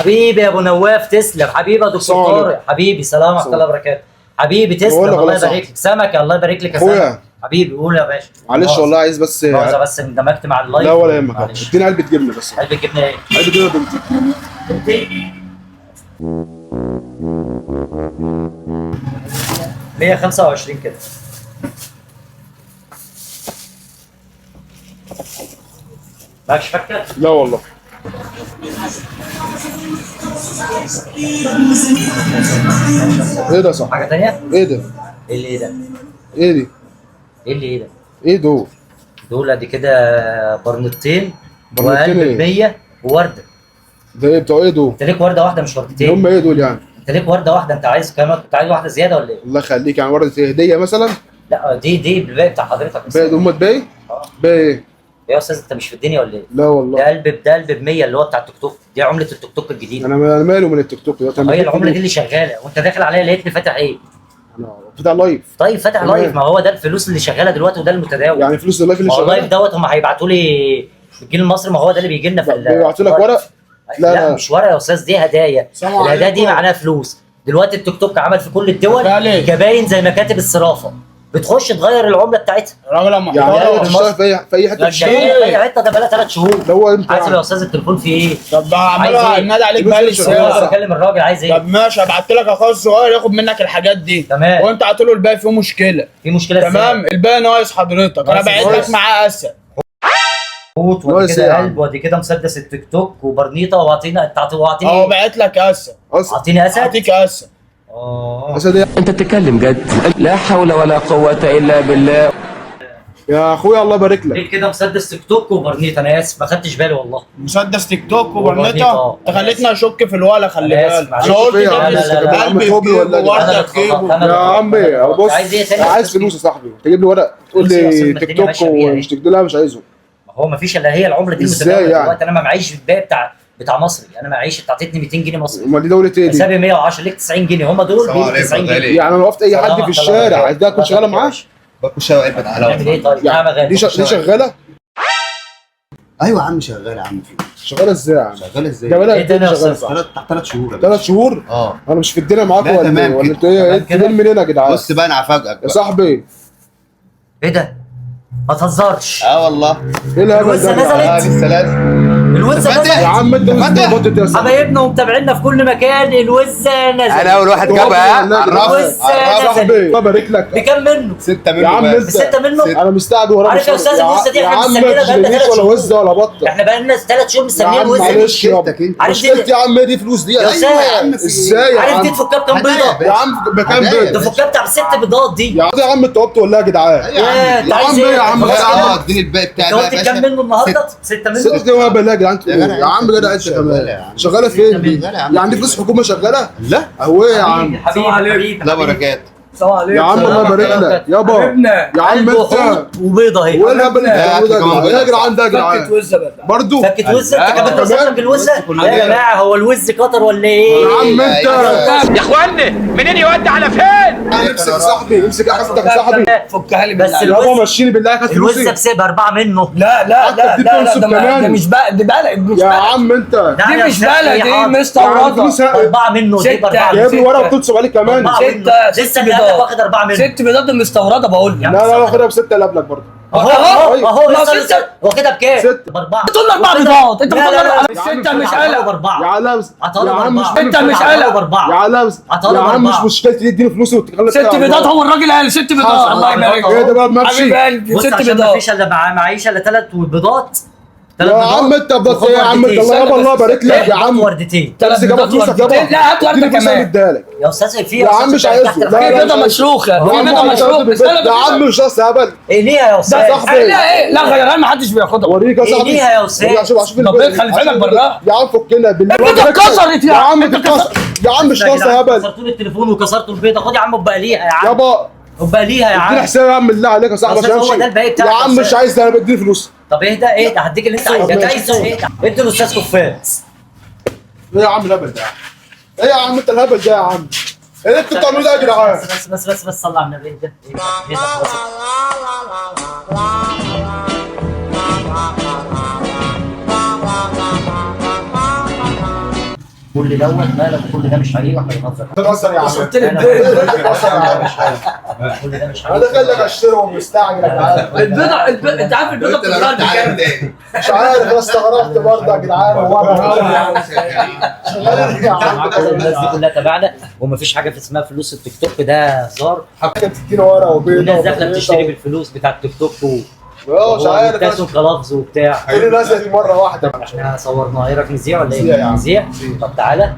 حبيبي يا ابو نواف تسلم، حبيبي يا دكتور طارق، حبيبي سلام ورحمه الله وبركاته، حبيبي تسلم الله يبارك لك، سمك الله يبارك لك يا سمك حبيبي. قول يا باشا. معلش والله عايز بس بس اندمجت مع اللايف. لا ولا يهمك، اديني علبه جبنه بس. علبه جبنه ايه؟ علبه جبنه بنتي 125 كده. معكش فكه؟ لا والله. ايه ده صح؟ حاجه ثانيه؟ ايه ده؟ ايه اللي ايه ده؟ ايه دي؟ ايه اللي ايه ده؟ ايه دول؟ دول دي كده برنتين وقلب 100 وورده. ده ايه بتوع ايه دول؟ انت ليك ورده واحده مش وردتين. هم ايه دول يعني؟ انت ليك ورده واحده، انت عايز كمان كنت عايز واحده زياده ولا ايه؟ الله يخليك، يعني ورده هديه مثلا؟ لا دي بالباقي بتاع حضرتك. باقي هم باقي؟ باقي ايه؟ يا استاذ انت مش في الدنيا ولا ايه؟ لا والله. ده قلب ب 100 اللي هو بتاع التوك توك، دي عمله التوك توك الجديده. انا ماله من التيك توك دلوقتي؟ هي العمله دي اللي شغاله، وانت داخل عليا لقيتني فاتح ايه؟ انا فاتح لايف. طيب فاتح لايف، ما هو ده الفلوس اللي شغاله دلوقتي وده المتداول. يعني فلوس اللايف اللي شغاله؟ اللايف دوت هم هيبعتوا لي الجيل المصري، ما هو ده اللي بيجي لنا في بيبعتوا لك ورق؟ لا مش ورق يا استاذ، دي هدايا. الهدايا دي معناها فلوس. دلوقتي التيك توك عمل في كل الدول كباين زي مكاتب الصرافه، بتخش تغير العمله بتاعتها. الراجل اما يعني تشتغل في اي حته، في اي حته. ده بقى لها 3 شهور. هو انت عايز يا استاذ التليفون في ايه؟ طب اعملها نادي عليك بقالي ساعه بكلم الراجل عايز ايه؟ طب ماشي، ابعت لك اخويا الصغير ياخد منك الحاجات دي. تمام. وانت هتقول له الباقي فيه مشكله. في مشكله تمام. الباقي ناقص حضرتك، انا بعت لك معاه اسد ودي كده قلب، ودي كده مسدس التيك توك وبرنيطه، واعطينا اهو بعت لك اسد. اعطيني اسد. اعطيك اسد. اسد ايه؟ انت بتتكلم جد؟ لا حول ولا قوه الا بالله. يا اخويا الله يبارك لك. ليه كده مسدس تيك توك وبرنيطه؟ انا اسف ما خدتش بالي والله. مسدس تيك توك وبرنيطه؟ انت خليتني اشك في الولا، خلي بالك. انا قلت ده قلبي في جيبه وورده في جيبه. يا عمي بص، عايز ايه تاني؟ عايز فلوس يا صاحبي، تجيب لي ورق تقول لي تيك توك ومش تيك توك. لا مش عايزه. هو ما فيش الا هي العمله دي المتداوله دلوقتي. انا ما معيش الباقي بتاع مصري، انا معيش. انت اعطيتني 200 جنيه مصري. امال دي دوله ايه دي؟ حسابي 110 ليك 90 جنيه، هم دول بيجوا 90 جنيه. يعني انا وقفت اي حد في الشارع عايز ده اكون شغاله معاه؟ باكل شاي وعلبه نعمل حلاوه. ايه طيب؟ يعني دي شغاله؟ ايوه يا عم شغاله يا عم. في شغاله ازاي يا عم؟ شغاله ازاي؟ ده بقى ايه تاني يا استاذ؟ ثلاث شهور. 3 شهور؟ اه انا مش في الدنيا معاكم لا ولا تمام ولا كده. انتوا ايه جايين منين يا جدعان؟ بص بقى انا هفاجئك يا بقى. صاحبي. ايه ده؟ ما تهزرش. والله. ايه الهبل الوزه ده؟ نزلت. بالسلاسل. الوزه نزلت يا عم انت بطت يا صاحبي. حبايبنا ومتابعينا في كل مكان. الوزه نزلت. انا اول واحد جابها. الوزه صاحبي نزلت. الله يبارك لك. بكام منه؟ 6 منه. يا عم انت ب6 منه؟ انا مستعد وراك. عارف يا استاذ الوزه دي احنا مستنيينها بقالنا 3 ولا شهور. وزه ولا بطه. احنا بقالنا 3 شهور يا مستنيين عم الوزه دي. معلش يابا. عارف مشكلتي يا عم ايه دي فلوس دي؟ يا استاذ ازاي يا عارف عم؟ دي تفكها بكام بيضه؟ يا عم بكام ده بيضه؟ فكها بتاع ب6 بيضات دي. يا عم انت قلت ولا يا جدعان؟ يا عم ايه يا عم؟ اديني الباقي بتاعي انت بقى قلت يا كام باشا. منه النهارده؟ 6 منه؟ ست يا بالله يا جدعان. يا عم جدع جدع انت كمان شغاله فين دي؟ يعني دي فلوس حكومه شغاله؟ لا اهو ايه يا عم؟ حبيبي لا بركات. السلام عليكم. يا عم الله يبارك لك يابا. يا عم انت وبيضه اهي. وايه الهبل اللي بتعمله ده يا جدعان؟ ده يا جدعان وزه بقى برضه فكت وزه. انت كمان توصلك بالوزه يا جماعه؟ هو الوز قطر ولا ايه؟ يا عم انت يا اخواني منين يودي على فين؟ امسك يا صاحبي، امسك يا حضرتك يا صاحبي. فكها لي بس بالله. يابا مشيني بالله هات الوزه فلوسي. ب 4 منه. لا لا لا دي لا بتنصب ده كمان. مش بقى، دي بلد مش يا بلد. عم انت دي مش بلد، دي يا عم مستورده. فلوس 4 منه دي ب 4 جايب لي ورقه بتنصب عليك كمان. لسه اللي قبلك واخد 4 منه. 6 بيضات مستورده بقول لك. لا لا واخدها ب6 اللي قبلك برضه. اهو ما لسه ستة. واخدها بكام؟ 6 ب4. تقول لك 4 بيضات انت بتقول لك يا 6 مش قلق قلق. ب4. يا علام يا عم مش انت مش قلق. يا علام يا عم مش مشكلتي اديني فلوسي وتخلص 6 بيضات هو الراجل قال 6 بيضات. الله يبارك ايه ده بقى حبيب بمشي؟ قلبي بص 6 عشان ما بيضات. فيش الا معيش الا 3 بيضات. يا عم انت بضغط ايه يا عم انت؟ الله يابا الله يبارك لك يا عم. وردتين. بس جاب فلوسك يابا. لا هات ورده كمان. اديها يا استاذ في يا عم مش عايزه. في بيضه مشروخه، في بيضه مشروخه. يا عم مش ناقص هبل. ايه ليها يا استاذ؟ صاحبي. لا ايه لا غيرها ما حدش بياخدها. وريك يا ايه صاحبي. ليها يا استاذ؟ شوف طب ايه خلي بالك براها. يا عم فكنا بالله. البيضه اتكسرت يا عم اتكسر. يا عم مش ناقص هبل. كسرتوا لي التليفون وكسرتوا البيضه. خد يا عم وبقى ليها يا عم. يابا وبقى ليها يا اديني عم. حساب يا عم بالله عليك يا صاحبي أستاذ عشان هو ده امشي. الباقي بتاعك يا يا عم أستاذ. مش عايز ده انا بديني فلوس. طب ايه ده؟ ايه ده؟ هديك اللي انت عايزه. انت عايزه ايه؟ ادي الاستاذ كفاز. ايه يا عم الهبل ده؟ ايه يا عم انت الهبل ده يا عم؟ ايه اللي انتوا بتعملوه ده يا جدعان؟ بس صلى على النبي. ايه ده؟ ايه ده؟ خلاص. كل دوت مالك، كل ده مش حقيقي واحنا بنهزر. بتهزر يا عم. وصلت لي أنا البيض. بتهزر يا عم. كل ده مش انا حقيقي. داخل لك اشتريهم مستعجل يا جدعان. البيضة انت عارف البيضة بتتغير بكام؟ مش عارف انا استغربت برضه يا جدعان. هو شغال يا عم. كل الناس دي كلها تبعنا، ومفيش حاجه في اسمها فلوس التيك توك، ده هزار. بتدينا ورقه وبيضه. الناس داخله بتشتري بالفلوس بتاع التيك توك مش عارف. وبتاسم كلفظ وبتاع. كل نزلت مره واحده. احنا صورناها، ايه رايك نذيع ولا نذيع يا ايه؟ عم. نذيع؟ طب تعالى.